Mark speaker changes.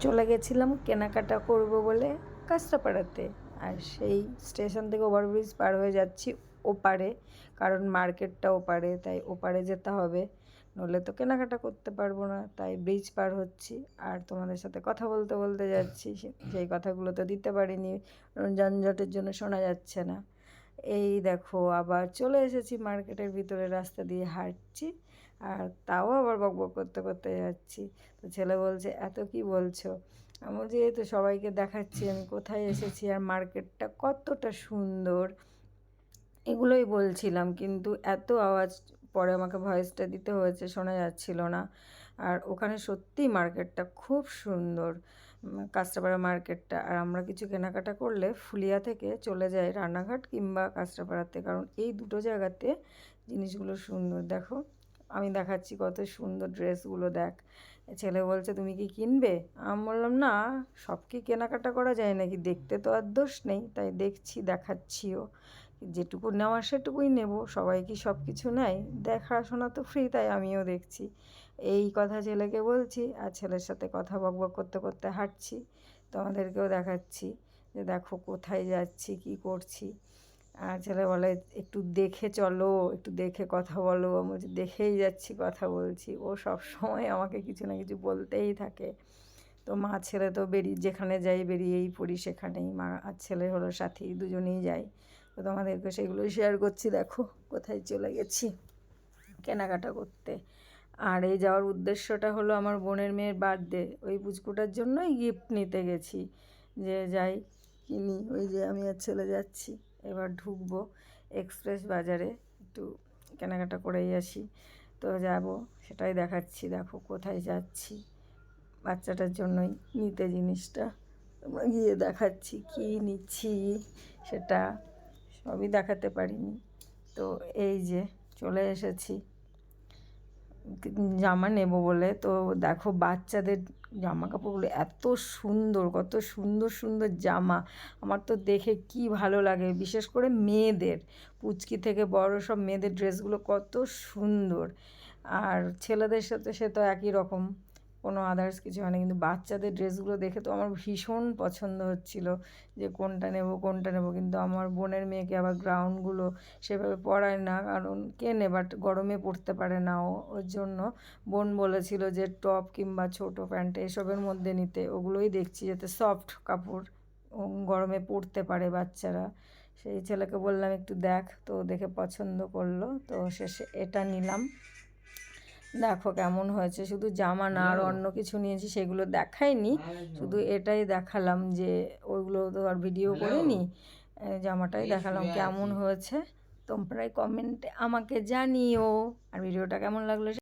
Speaker 1: চলে গেছিলাম কেনাকাটা করব বলে কাঁচরাপাড়াতে। আর সেই স্টেশন থেকে ওভারব্রিজ পার হয়ে যাচ্ছি ওপারে, কারণ মার্কেটটা ওপারে, তাই ওপারে যেতে হবে, নইলে তো কেনাকাটা করতে পারবো না। তাই ব্রিজ পার হচ্ছি আর তোমাদের সাথে কথা বলতে বলতে যাচ্ছি। সেই কথাগুলো তো দিতে পারিনি, যানজটের জন্য শোনা যাচ্ছে না। এই দেখো আবার চলে এসেছি মার্কেটের ভিতরে, রাস্তা দিয়ে হাঁটছি আর তাও আবার বকবক করতে করতে যাচ্ছি। তো ছেলে বলছে, এত কি বলছো? আমি বলছি, এই তো সবাইকে দেখাচ্ছি আমি কোথায় এসেছি আর মার্কেটটা কতটা সুন্দর, এগুলোই বলছিলাম। কিন্তু এত আওয়াজ, পরে আমাকে ভয়েসটা দিতে হয়েছে, শোনা যাচ্ছিল না। আর ওখানে সত্যিই মার্কেটটা খুব সুন্দর, কাঁচরাপাড়া মার্কেটটা। আর আমরা কিছু কেনাকাটা করলে ফুলিয়া থেকে চলে যাই রানাঘাট কিংবা কাঁচরাপাড়াতে, কারণ এই দুটো জায়গাতে জিনিসগুলো সুন্দর। দেখো আমি দেখাচ্ছি কত সুন্দর ড্রেসগুলো, দেখ। ছেলে বলছে, তুমি কি কিনবে? আমি বললাম, না, সব কি কেনাকাটা করা যায় নাকি, দেখতে তো আর দোষ নেই, তাই দেখছি, দেখাচ্ছিও। যেটুকু নেওয়ার সেটুকুই নেব, সবাই কি সব কিছু নেয়? দেখাশোনা তো ফ্রি, তাই আমিও দেখছি। এই কথা ছেলেকে বলছি আর ছেলের সাথে কথা বকবক করতে করতে হাঁটছি। তোমাদেরকেও দেখাচ্ছি যে দেখো কোথায় যাচ্ছি, কি করছি। আর ছেলে বলে, একটু দেখে চলো, একটু দেখে কথা বলো। আমি বলছি, দেখেই যাচ্ছি, কথা বলছি। ও সব সময় আমাকে কিছু না কিছু বলতেই থাকে। তো মা ছেলে তো যেখানে যাই বেরিয়েই পড়ি, সেখানেই মা আর ছেলে হলো সাথী, দুজনেই যাই। তো তোমাদেরকে সেগুলোই শেয়ার করছি। দেখো কোথায় চলে গেছি কেনাকাটা করতে। আর এই যাওয়ার উদ্দেশ্যটা হলো আমার বোনের মেয়ের বার্থডে, ওই পুচকুটার জন্যই গিফট নিতে গেছি, যে যাই কিনি। ওই যে আমি আর ছেলে যাচ্ছি, এবার ঢুকবো এক্সপ্রেস বাজারে, একটু কেনাকাটা করেই আসি। তো যাব, সেটাই দেখাচ্ছি। দেখো কোথায় যাচ্ছি, বাচ্চাটার জন্যই নিতে জিনিসটা। তোমরা গিয়ে দেখাচ্ছি কী নিচ্ছি, সেটা সবই দেখাতে পারিনি। তো এই যে চলে এসেছি জামা নেব বলে। তো দেখো বাচ্চাদের জামা কাপড়গুলো এত সুন্দর, কত সুন্দর সুন্দর জামা। আমার তো দেখে কি ভালো লাগে, বিশেষ করে মেয়েদের, পুচকি থেকে বড় সব মেয়েদের ড্রেসগুলো কত সুন্দর। আর ছেলেদের সাথে সে তো একই রকম, কোনো আদার্স কিছু হয় না, কিন্তু বাচ্চাদের ড্রেসগুলো দেখে তো আমার ভীষণ পছন্দ হচ্ছিল যে কোনটা নেব কোনটা নেব। কিন্তু আমার বোনের মেয়েকে আবার গ্রাউন্ডগুলো সেভাবে পরায় না, কারণ কেনে, বাট গরমে পরতে পারে না ও। ওর জন্য বোন বলেছিল যে টপ কিংবা ছোটো প্যান্ট এসবের মধ্যে নিতে। ওগুলোই দেখছি যাতে সফট কাপড়, গরমে পরতে পারে বাচ্চারা। সেই ছেলেকে বললাম একটু দেখ, তো দেখে পছন্দ করলো, তো শেষে এটা নিলাম। দেখো কেমন হয়েছে, শুধু জামা না আর অন্য কিছু নিয়েছি সেগুলো দেখাইনি, শুধু এটাই দেখালাম, যে ওইগুলো তো আর ভিডিও করিনি, জামাটাই দেখালাম কেমন হয়েছে। তোমরাই কমেন্টে আমাকে জানিও। আর ভিডিওটা কেমন লাগলো